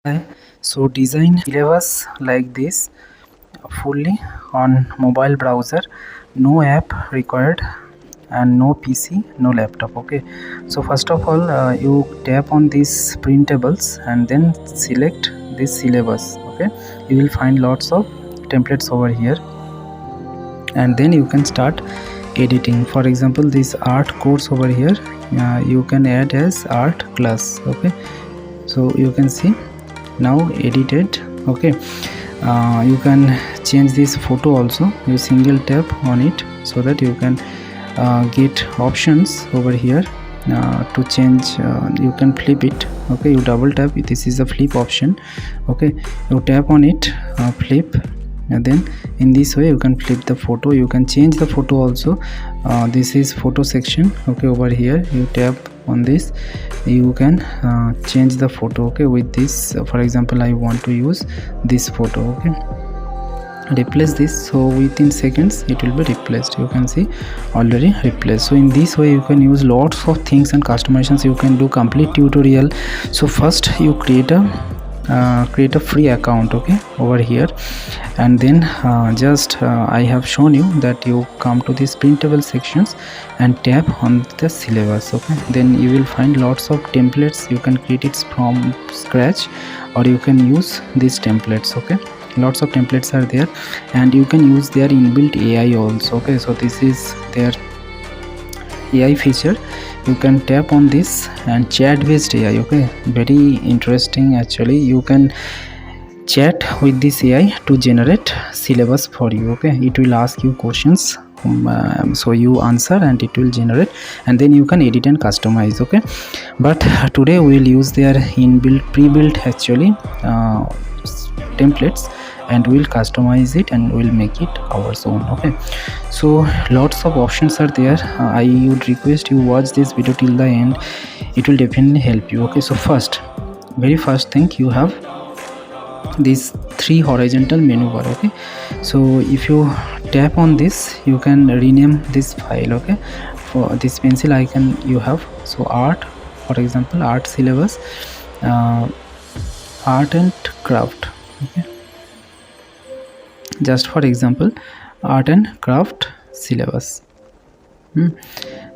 So design syllabus like this fully on mobile browser, no app required and no PC, no laptop. Okay, so first of all you tap on these printables and then select this syllabus. Okay, you will find lots of templates over here and then you can start editing. For example, this art course over here, you can add as art class. Okay, so you can see now edited. Okay, you can change this photo also. You single tap on it so that you can get options over here to change. You can flip it. Okay, you double tap, this is the flip option. Okay, you tap on it, flip, and then in this way you can flip the photo. You can change the photo also. This is photo section. Okay, over here you tap on this, you can change the photo. Okay, with this for example I want to use this photo. Okay, replace this, so within seconds it will be replaced. You can see already replaced. So in this way you can use lots of things and customizations. You can do complete tutorial. So first you create a free account. Okay, over here, and then I have shown you that you come to this printable sections and tap on the syllabus. Okay, then you will find lots of templates. You can create it from scratch or you can use these templates. Okay, lots of templates are there and you can use their inbuilt AI also. Okay, so this is their AI feature. You can tap on this and chat based AI. Okay, very interesting actually. You can chat with this AI to generate syllabus for you. Okay, it will ask you questions, so you answer and it will generate, and then you can edit and customize. Okay, but today we will use their inbuilt pre-built actually templates and we'll customize it and we'll make it our own. Okay, so lots of options are there. I would request you watch this video till the end, it will definitely help you. Okay, so very first thing, you have these 3 horizontal menu bar. Okay, so if you tap on this you can rename this file. Okay, for this pencil icon you have, so art, for example art syllabus, art and craft. Okay, just for example art and craft syllabus.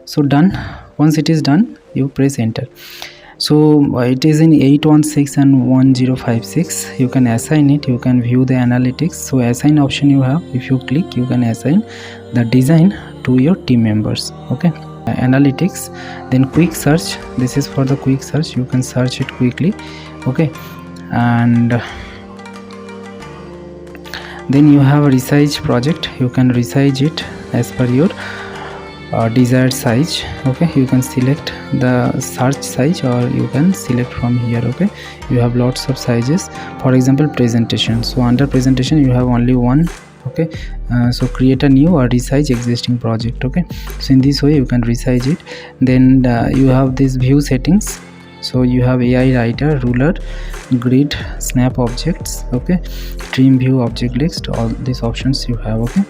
So done. Once it is done you press enter. So it is in 816 and 1056. You can assign it, you can view the analytics. So assign option you have, if you click you can assign the design to your team members. Okay, analytics, then quick search, this is for the quick search, you can search it quickly. Okay, and then you have a resize project. You can resize it as per your desired size. Okay, you can select the search size or you can select from here. Okay, you have lots of sizes. For example presentation, so under presentation you have only one. Okay, so create a new or resize existing project. Okay, so in this way you can resize it. Then you have this view settings. So you have AI writer, ruler, grid, snap objects. Okay, trim view, object list, all these options you have. Okay,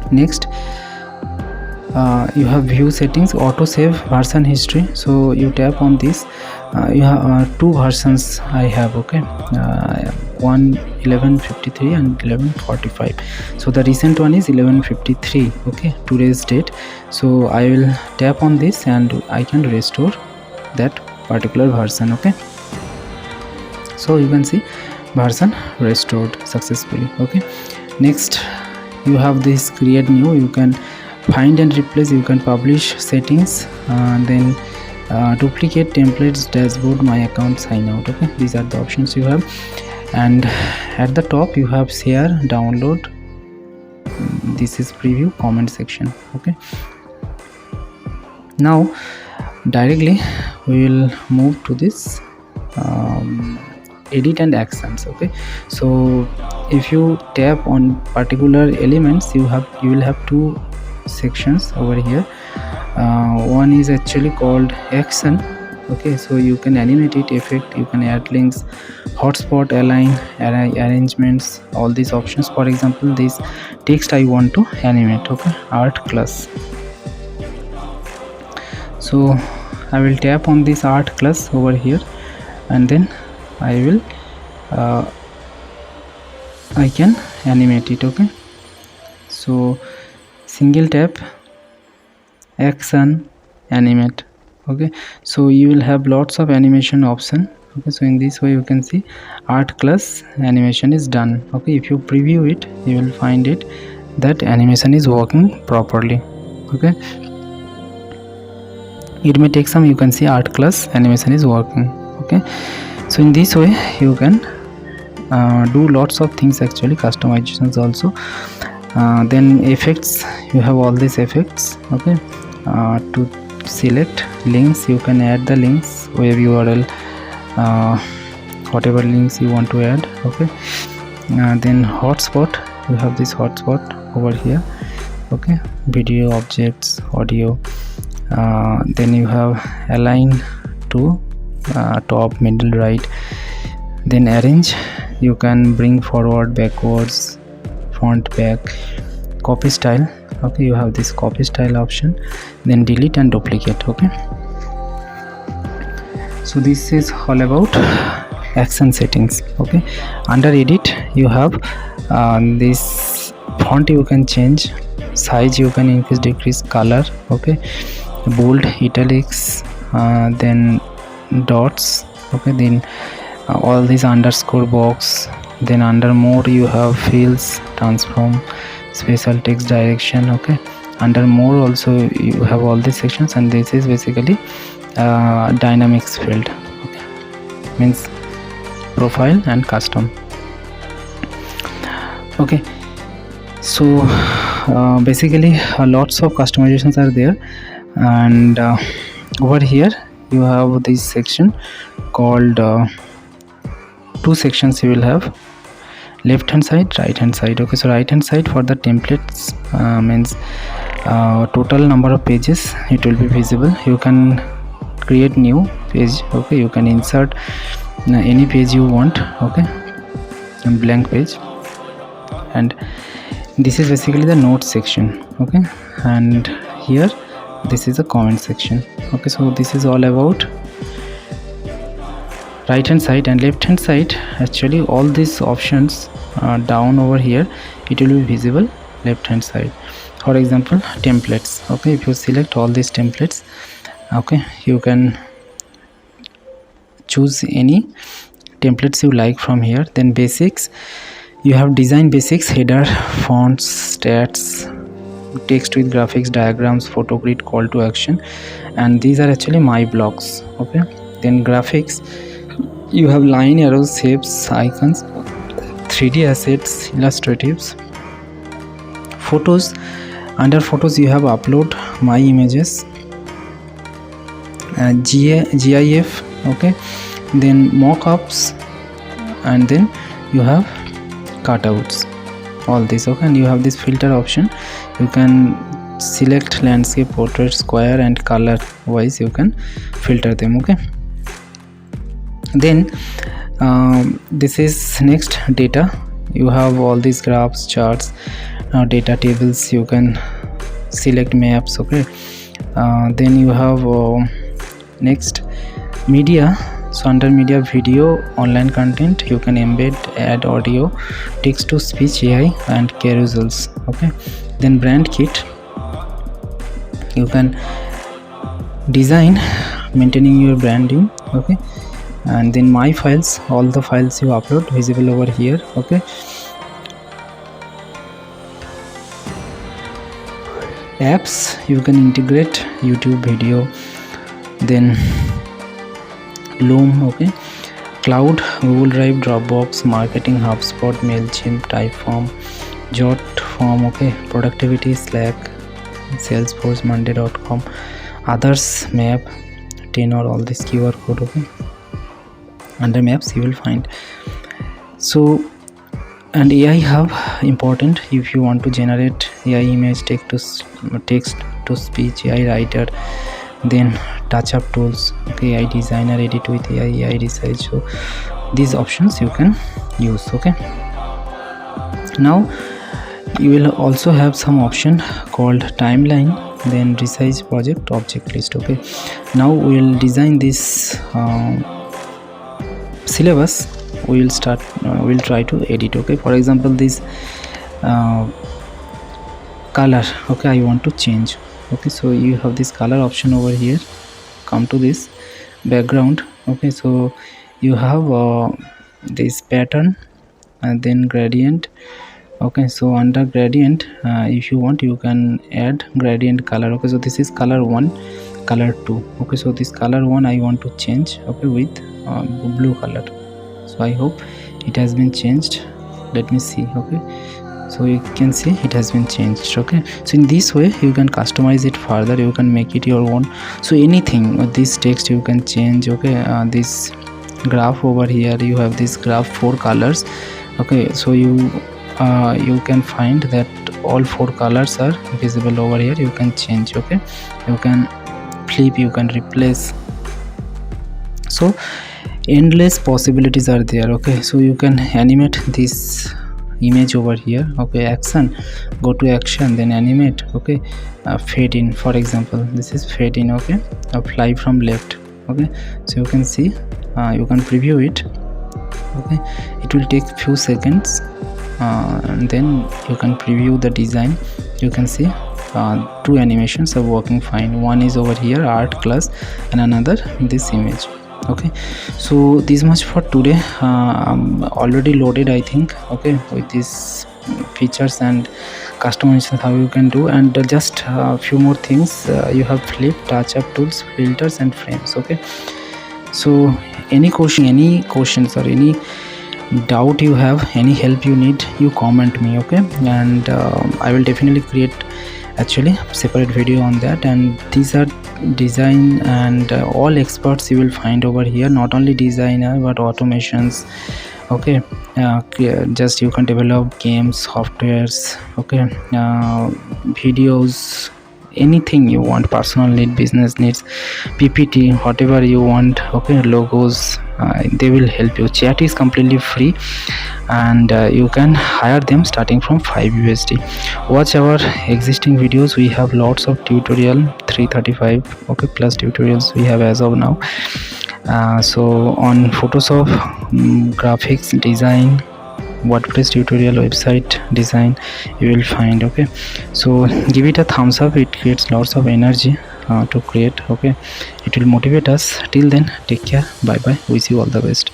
next you have view settings, auto save, version history. So you tap on this. You have 2 versions I have. Okay, one 1153 and 1145. So the recent one is 1153. Okay, today's date. So I will tap on this and I can restore that particular version. Okay, so you can see version restored successfully. Okay, next you have this create new. You can find and replace, you can publish settings, then duplicate templates, dashboard, my account, sign out. Okay, these are the options you have. And at the top you have share, download, this is preview, comment section. Okay, now directly we will move to this edit and actions. Okay, so if you tap on particular elements, you will have 2 sections over here. One is actually called action. Okay, so you can animate it, effect, you can add links, hotspot, align, arrangements, all these options. For example this text I want to animate. Okay, art class. So I will tap on this art class over here and then I can animate it. Okay, so single tap, action, animate. Okay, so you will have lots of animation option. Okay, so in this way you can see art class animation is done. Okay, if you preview it, you will find it that animation is working properly. Okay, it may take some, you can see art class animation is working. Okay, so in this way you can do lots of things, actually customizations also. Then effects, you have all these effects. Okay, to select links, you can add the links, web URL, whatever links you want to add. Okay, then hotspot, you have this hotspot over here. Okay, video, objects, audio. Then you have align to top, middle, right. Then arrange, you can bring forward, backwards, front, back. Copy style, okay, you have this copy style option. Then delete and duplicate. Okay, so this is all about action settings. Okay, under edit you have this font, you can change size, you can increase, decrease, color. Okay, bold, italics, then dots. Okay, then all these underscore box. Then under more you have fields, transform, special text, direction. Okay, under more also you have all these sections, and this is basically dynamics field. Okay, means profile and custom. Okay, so basically lots of customizations are there. And over here you have this section called two sections you will have, left hand side, right hand side. Okay, so right hand side for the templates, means total number of pages it will be visible. You can create new page. Okay, you can insert any page you want. Okay, and blank page. And this is basically the notes section. Okay, and here this is a comment section. Okay, so this is all about right hand side. And left hand side, actually all these options down over here, it will be visible left hand side. For example, templates. Okay, if you select all these templates, okay, you can choose any templates you like from here. Then basics, you have design basics, header, fonts, stats, text with graphics, diagrams, photo grid, call to action, and these are actually my blocks. Okay, then graphics, you have line, arrows, shapes, icons, 3D assets, illustratives. Photos, under photos you have upload, my images, GIF. Okay, then mockups, and then you have cutouts, all this. Okay, and you have this filter option, you can select landscape, portrait, square, and color wise you can filter them. Okay, then this is next, data. You have all these graphs, charts, data tables, you can select maps. Okay, then you have next media. So under media, video, online content, you can embed, add audio, text to speech, AI, and carousels. Okay, then brand kit, you can design, maintaining your branding. Okay, and then my files, all the files you upload visible over here. Okay, apps, you can integrate YouTube video, then Loom. Okay, cloud, Google Drive, Dropbox, marketing, HubSpot, MailChimp, Typeform, Jotform. Okay, productivity, Slack, Salesforce, Monday.com, others, map, tenor, all this QR code. Okay, under maps you will find. So, and AI hub, important if you want to generate AI image, text to speech, AI writer, then touch up tools. Okay, AI designer, edit with AI resize. So these options you can use. Okay, now you will also have some option called timeline, then resize, project, object list. Okay, now we will design this syllabus, we will start we'll try to edit. Okay, for example, this color, okay, I want to change. Okay, so you have this color option over here. Come to this background. Okay, so you have this pattern and then gradient. Okay, so under gradient, if you want, you can add gradient color. Okay, so this is color 1, color 2. Okay, so this color 1 I want to change, okay, with blue color. So I hope it has been changed. Let me see. Okay, so you can see it has been changed. Okay, so in this way you can customize it further, you can make it your own. So anything, this text you can change. Okay, this graph over here, you have this graph 4 colors. Okay, so you can find that all 4 colors are visible over here. You can change. Okay, you can flip, you can replace. So endless possibilities are there. Okay, so you can animate this image over here. Okay, action, go to action, then animate. Okay, fade in, for example, this is fade in. Okay, fly from left. Okay, so you can see, you can preview it. Okay, it will take few seconds, and then you can preview the design. You can see 2 animations are working fine. One is over here, art class, and another this image. Okay, so this much for today. I'm already loaded, I think. Okay, with these features and customization how you can do, and just a few more things. You have flip, touch up tools, filters, and frames. Okay, so any questions or any doubt you have, any help you need, you comment me. Okay, and I will definitely create actually separate video on that. And these are design and all experts you will find over here, not only designer but automations. Okay, just you can develop games, softwares. Okay, videos, anything you want, personal need, business needs, PPT, whatever you want. Okay, logos, they will help you. Chat is completely free, and you can hire them starting from 5 USD. Watch our existing videos, we have lots of tutorial, 335 okay plus tutorials we have as of now. So on Photoshop, graphics design, WordPress tutorial, website design, you will find. Okay, so give it a thumbs up, it creates lots of energy to create. Okay, it will motivate us. Till then, take care, bye bye, wish you all the best.